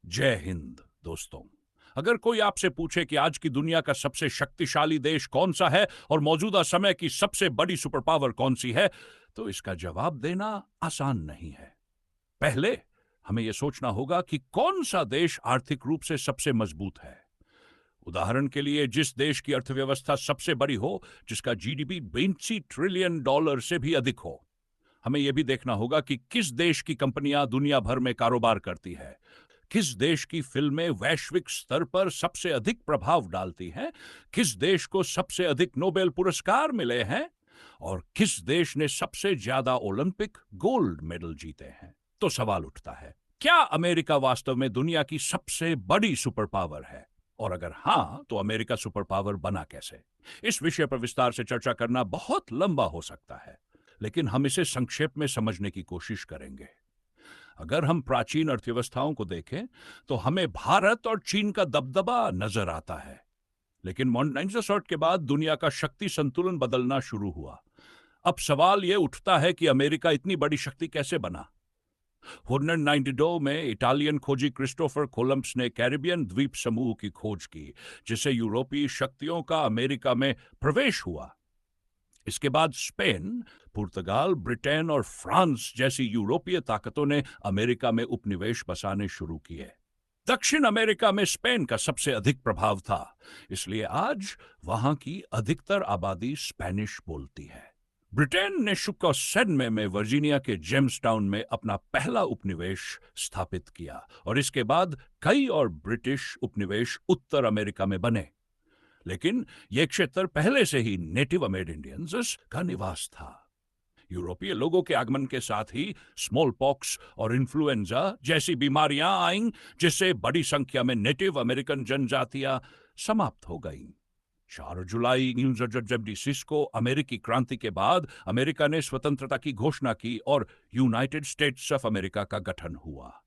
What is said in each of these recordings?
जय हिंद दोस्तों। अगर कोई आपसे पूछे कि आज की दुनिया का सबसे शक्तिशाली देश कौन सा है और मौजूदा समय की सबसे बड़ी सुपर पावर कौन सी है, तो इसका जवाब देना आसान नहीं है। पहले हमें यह सोचना होगा कि कौन सा देश आर्थिक रूप से सबसे मजबूत है। उदाहरण के लिए, जिस देश की अर्थव्यवस्था सबसे बड़ी हो, जिसका जीडीपी 82 ट्रिलियन डॉलर से भी अधिक हो। हमें यह भी देखना होगा कि किस देश की कंपनियां दुनिया भर में कारोबार करती है, किस देश की फिल्में वैश्विक स्तर पर सबसे अधिक प्रभाव डालती हैं, किस देश को सबसे अधिक नोबेल पुरस्कार मिले हैं और किस देश ने सबसे ज्यादा ओलंपिक गोल्ड मेडल जीते हैं। तो सवाल उठता है, क्या अमेरिका वास्तव में दुनिया की सबसे बड़ी सुपर पावर है? और अगर हां, तो अमेरिका सुपर पावर बना कैसे? इस विषय पर विस्तार से चर्चा करना बहुत लंबा हो सकता है, लेकिन हम इसे संक्षेप में समझने की कोशिश करेंगे। अगर हम प्राचीन अर्थव्यवस्थाओं को देखें, तो हमें भारत और चीन का दबदबा नजर आता है। लेकिन मॉडर्न 1960 के बाद दुनिया का शक्ति संतुलन बदलना शुरू हुआ। अब सवाल यह उठता है कि अमेरिका इतनी बड़ी शक्ति कैसे बना? 1492 में इटालियन खोजी क्रिस्टोफर कोलंबस ने कैरिबियन द्वीप समूह की खोज की, जिससे यूरोपीय शक्तियों का अमेरिका में प्रवेश हुआ। इसके बाद स्पेन, पुर्तगाल, ब्रिटेन और फ्रांस जैसी यूरोपीय ताकतों ने अमेरिका में उपनिवेश बसाने शुरू किए। दक्षिण अमेरिका में स्पेन का सबसे अधिक प्रभाव था, इसलिए आज वहां की अधिकतर आबादी स्पेनिश बोलती है। ब्रिटेन ने 1796 में वर्जीनिया के जेम्सटाउन में अपना पहला उपनिवेश स्थापित किया और इसके बाद कई और ब्रिटिश उपनिवेश उत्तर अमेरिका में बने। लेकिन यह क्षेत्र पहले से ही नेटिव अमेरिकन्स का निवास था। यूरोपीय लोगों के आगमन के साथ ही स्मॉल पॉक्स और इन्फ्लुएंजा जैसी बीमारियां आईं, जिससे बड़ी संख्या में नेटिव अमेरिकन जनजातियां समाप्त हो गईं। 4 जुलाई 1946 को अमेरिकी क्रांति के बाद अमेरिका ने स्वतंत्रता की घोषणा की और यूनाइटेड स्टेट्स ऑफ अमेरिका का गठन हुआ।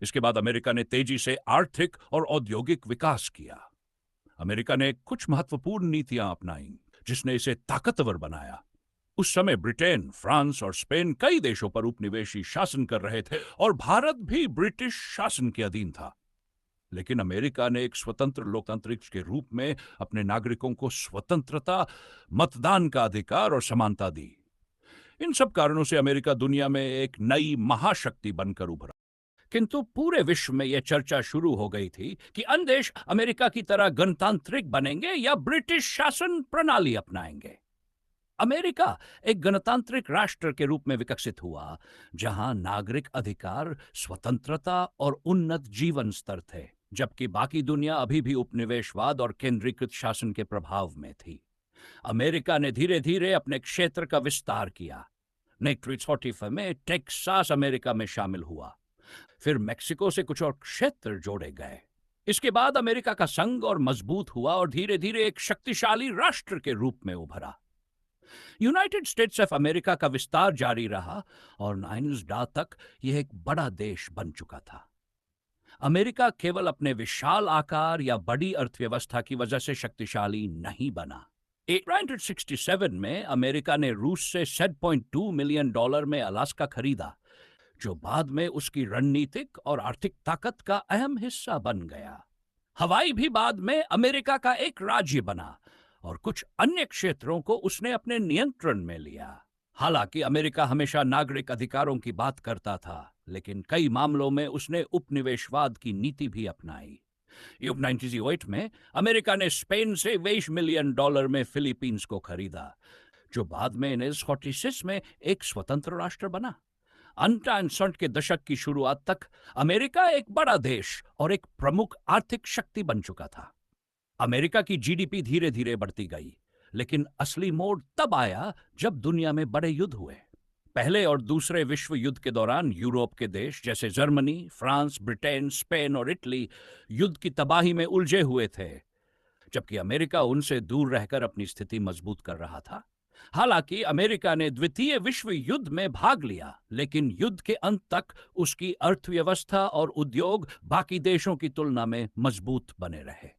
इसके बाद अमेरिका ने तेजी से आर्थिक और औद्योगिक विकास किया। अमेरिका ने कुछ महत्वपूर्ण नीतियां अपनाई, जिसने इसे ताकतवर बनाया। उस समय ब्रिटेन, फ्रांस और स्पेन कई देशों पर उपनिवेशी शासन कर रहे थे और भारत भी ब्रिटिश शासन के अधीन था। लेकिन अमेरिका ने एक स्वतंत्र लोकतांत्रिक के रूप में अपने नागरिकों को स्वतंत्रता, मतदान का अधिकार और समानता दी। इन सब कारणों से अमेरिका दुनिया में एक नई महाशक्ति बनकर उभरा। किंतु पूरे विश्व में यह चर्चा शुरू हो गई थी कि अन्य देश अमेरिका की तरह गणतांत्रिक बनेंगे या ब्रिटिश शासन प्रणाली अपनाएंगे। अमेरिका एक गणतांत्रिक राष्ट्र के रूप में विकसित हुआ, जहां नागरिक अधिकार, स्वतंत्रता और उन्नत जीवन स्तर थे, जबकि बाकी दुनिया अभी भी उपनिवेशवाद और केंद्रीकृत शासन के प्रभाव में थी। अमेरिका ने धीरे धीरे अपने क्षेत्र का विस्तार किया। 1945 में टेक्सास अमेरिका में शामिल हुआ। फिर मेक्सिको से कुछ और क्षेत्र जोड़े गए। इसके बाद अमेरिका का संघ और मजबूत हुआ और धीरे धीरे एक शक्तिशाली राष्ट्र के रूप में उभरा। यूनाइटेड स्टेट्स ऑफ अमेरिका का विस्तार जारी रहा और 1900 तक यह एक बड़ा देश बन चुका था। अमेरिका केवल अपने विशाल आकार या बड़ी अर्थव्यवस्था की वजह से शक्तिशाली नहीं बना। 1867 में अमेरिका ने रूस से $7.2 मिलियन में अलास्का खरीदा, जो बाद में उसकी रणनीतिक और आर्थिक ताकत का अहम हिस्सा बन गया। हवाई भी बाद में अमेरिका का एक राज्य बना और कुछ अन्य क्षेत्रों को उसने अपने नियंत्रण में लिया। हालांकि अमेरिका हमेशा नागरिक अधिकारों की बात करता था, लेकिन कई मामलों में उसने उपनिवेशवाद की नीति भी अपनाई। 1908 में अमेरिका ने स्पेन से $20 मिलियन में फिलीपींस को खरीदा, जो बाद में 1946 में एक स्वतंत्र राष्ट्र बना। 1960 के दशक की शुरुआत तक अमेरिका एक बड़ा देश और एक प्रमुख आर्थिक शक्ति बन चुका था। अमेरिका की जीडीपी धीरे धीरे बढ़ती गई, लेकिन असली मोड़ तब आया जब दुनिया में बड़े युद्ध हुए। पहले और दूसरे विश्व युद्ध के दौरान यूरोप के देश जैसे जर्मनी, फ्रांस, ब्रिटेन, स्पेन और इटली युद्ध की तबाही में उलझे हुए थे, जबकि अमेरिका उनसे दूर रहकर अपनी स्थिति मजबूत कर रहा था। हालांकि अमेरिका ने द्वितीय विश्व युद्ध में भाग लिया, लेकिन युद्ध के अंत तक उसकी अर्थव्यवस्था और उद्योग बाकी देशों की तुलना में मजबूत बने रहे।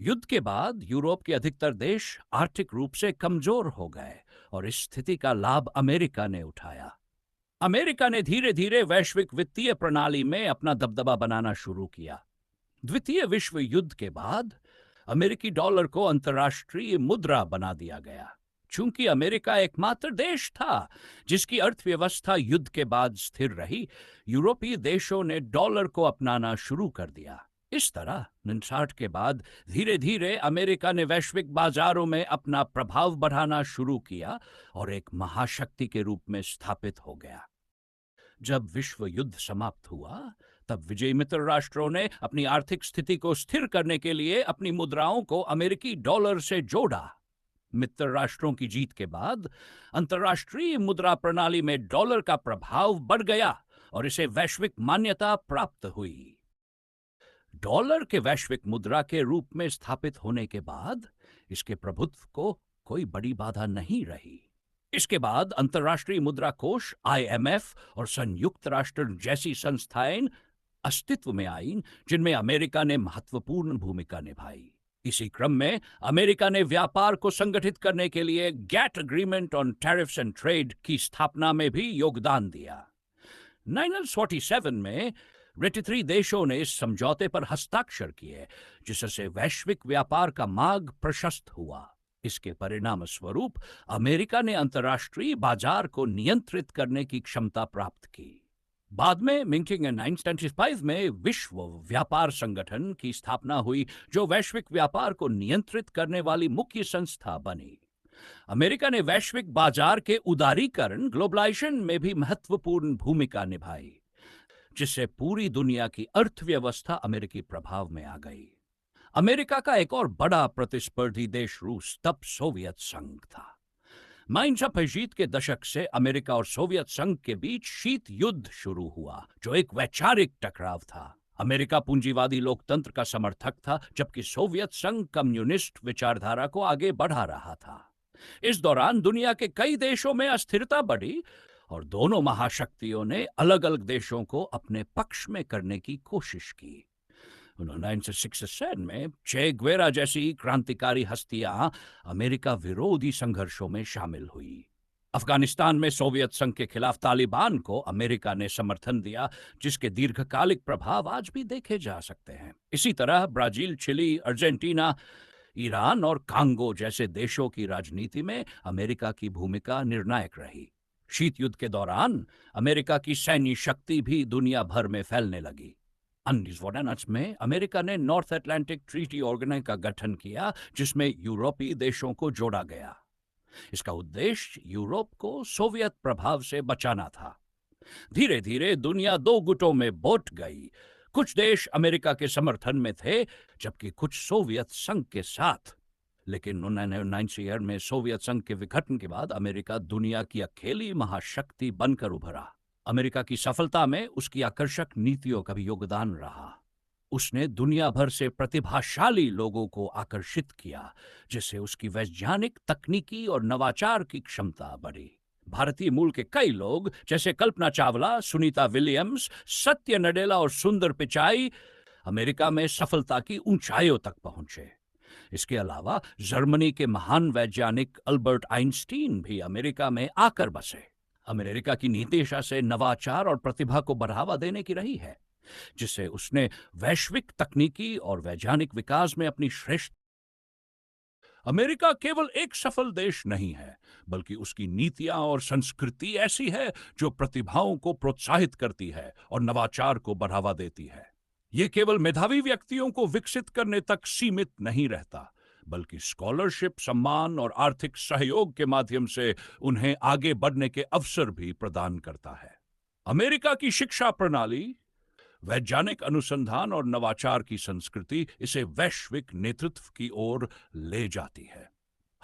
युद्ध के बाद यूरोप के अधिकतर देश आर्थिक रूप से कमजोर हो गए और इस स्थिति का लाभ अमेरिका ने उठाया। अमेरिका ने धीरे धीरे वैश्विक वित्तीय प्रणाली में अपना दबदबा बनाना शुरू किया। द्वितीय विश्व युद्ध के बाद अमेरिकी डॉलर को अंतर्राष्ट्रीय मुद्रा बना दिया गया। चूंकि अमेरिका एकमात्र देश था जिसकी अर्थव्यवस्था युद्ध के बाद स्थिर रही, यूरोपीय देशों ने डॉलर को अपनाना शुरू कर दिया। इस तरह 1959 के बाद धीरे धीरे अमेरिका ने वैश्विक बाजारों में अपना प्रभाव बढ़ाना शुरू किया और एक महाशक्ति के रूप में स्थापित हो गया। जब विश्व युद्ध समाप्त हुआ, तब विजयी मित्र राष्ट्रों ने अपनी आर्थिक स्थिति को स्थिर करने के लिए अपनी मुद्राओं को अमेरिकी डॉलर से जोड़ा। मित्र राष्ट्रों की जीत के बाद अंतर्राष्ट्रीय मुद्रा प्रणाली में डॉलर का प्रभाव बढ़ गया और इसे वैश्विक मान्यता प्राप्त हुई। डॉलर के वैश्विक मुद्रा के रूप में स्थापित होने के बाद इसके प्रभुत्व को कोई बड़ी बाधा नहीं रही। इसके बाद अंतर्राष्ट्रीय मुद्रा कोष IMF और संयुक्त राष्ट्र जैसी संस्थाएं अस्तित्व में आईं, जिनमें अमेरिका ने महत्वपूर्ण भूमिका निभाई। इसी क्रम में अमेरिका ने व्यापार को संगठित करने के लिए GATT agreement on tariffs and trade की स्थापना में भी योगदान दिया। 1947 में 83 देशों ने इस समझौते पर हस्ताक्षर किए, जिससे वैश्विक व्यापार का मार्ग प्रशस्त हुआ। इसके परिणाम स्वरूप अमेरिका ने अंतर्राष्ट्रीय बाजार को नियंत्रित करने की क्षमता प्राप्त की। बाद में मिंकिंग 1995 में विश्व व्यापार संगठन की स्थापना हुई, जो वैश्विक व्यापार को नियंत्रित करने वाली मुख्य संस्था बनी। अमेरिका ने वैश्विक बाजार के उदारीकरण ग्लोबलाइजेशन में भी महत्वपूर्ण भूमिका निभाई, जिससे पूरी दुनिया की अर्थव्यवस्था अमेरिकी प्रभाव में आ गई। अमेरिका का एक और बड़ा प्रतिस्पर्धी देश रूस तब सोवियत संघ था। माइंस ऑफ अजीत के दशक से अमेरिका और सोवियत संघ के बीच शीत युद्ध शुरू हुआ, जो एक वैचारिक टकराव था। अमेरिका पूंजीवादी लोकतंत्र का समर्थक था, जबकि सोवियत संघ कम्युनिस्ट विचारधारा को आगे बढ़ा रहा था। इस दौरान दुनिया के कई देशों में अस्थिरता बढ़ी और दोनों महाशक्तियों ने अलग अलग देशों को अपने पक्ष में करने की कोशिश की। 1967 में चे ग्वेरा जैसी क्रांतिकारी हस्तियां अमेरिका विरोधी संघर्षों में शामिल हुई। अफगानिस्तान में सोवियत संघ के खिलाफ तालिबान को अमेरिका ने समर्थन दिया, जिसके दीर्घकालिक प्रभाव आज भी देखे जा सकते हैं। इसी तरह ब्राजील, चिली, अर्जेंटीना, ईरान और कांगो जैसे देशों की राजनीति में अमेरिका की भूमिका निर्णायक रही। शीत युद्ध के दौरान अमेरिका की सैन्य शक्ति भी दुनिया भर में फैलने लगी। 1949 में अमेरिका ने नॉर्थ अटलांटिक ट्रीटी ऑर्गेनाइजेशन का गठन किया, जिसमें यूरोपीय देशों को जोड़ा गया। इसका उद्देश्य यूरोप को सोवियत प्रभाव से बचाना था। धीरे धीरे दुनिया दो गुटों में बंट गई। कुछ देश अमेरिका के समर्थन में थे, जबकि कुछ सोवियत संघ के साथ। लेकिन 1990 में सोवियत संघ के विघटन के बाद अमेरिका दुनिया की अकेली महाशक्ति बनकर उभरा। अमेरिका की सफलता में उसकी आकर्षक नीतियों का भी योगदान रहा। उसने दुनिया भर से प्रतिभाशाली लोगों को आकर्षित किया, जिससे उसकी वैज्ञानिक, तकनीकी और नवाचार की क्षमता बढ़ी। भारतीय मूल के कई लोग, जैसे कल्पना चावला, सुनीता विलियम्स, सत्य नडेला और सुंदर पिचाई, अमेरिका में सफलता की ऊंचाइयों तक पहुंचे। इसके अलावा जर्मनी के महान वैज्ञानिक अल्बर्ट आइंस्टीन भी अमेरिका में आकर बसे। अमेरिका की नीति दिशा से नवाचार और प्रतिभा को बढ़ावा देने की रही है, जिससे उसने वैश्विक तकनीकी और वैज्ञानिक विकास में अपनी श्रेष्ठ। अमेरिका केवल एक सफल देश नहीं है, बल्कि उसकी नीतियां और संस्कृति ऐसी है जो प्रतिभाओं को प्रोत्साहित करती है और नवाचार को बढ़ावा देती है। ये केवल मेधावी व्यक्तियों को विकसित करने तक सीमित नहीं रहता, बल्कि स्कॉलरशिप, सम्मान और आर्थिक सहयोग के माध्यम से उन्हें आगे बढ़ने के अवसर भी प्रदान करता है। अमेरिका की शिक्षा प्रणाली, वैज्ञानिक अनुसंधान और नवाचार की संस्कृति इसे वैश्विक नेतृत्व की ओर ले जाती है।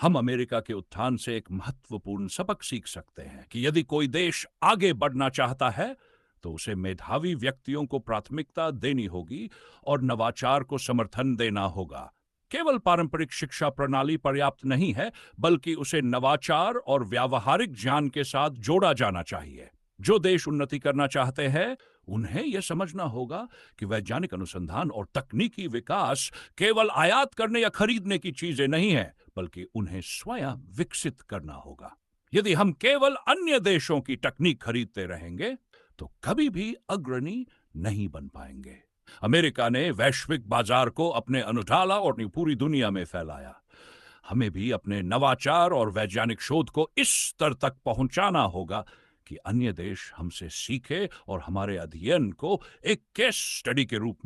हम अमेरिका के उत्थान से एक महत्वपूर्ण सबक सीख सकते हैं कि यदि कोई देश आगे बढ़ना चाहता है तो उसे मेधावी व्यक्तियों को प्राथमिकता देनी होगी और नवाचार को समर्थन देना होगा। केवल पारंपरिक शिक्षा प्रणाली पर्याप्त नहीं है, बल्कि उसे नवाचार और व्यावहारिक ज्ञान के साथ जोड़ा जाना चाहिए। जो देश उन्नति करना चाहते हैं, उन्हें यह समझना होगा कि वैज्ञानिक अनुसंधान और तकनीकी विकास केवल आयात करने या खरीदने की चीजें नहीं है, बल्कि उन्हें स्वयं विकसित करना होगा। यदि हम केवल अन्य देशों की तकनीक खरीदते रहेंगे तो कभी भी अग्रणी नहीं बन पाएंगे। अमेरिका ने वैश्विक बाजार को अपने अनुडाला और पूरी दुनिया में फैलाया। हमें भी अपने नवाचार और वैज्ञानिक शोध को इस स्तर तक पहुंचाना होगा कि अन्य देश हमसे सीखे और हमारे अध्ययन को एक केस स्टडी के रूप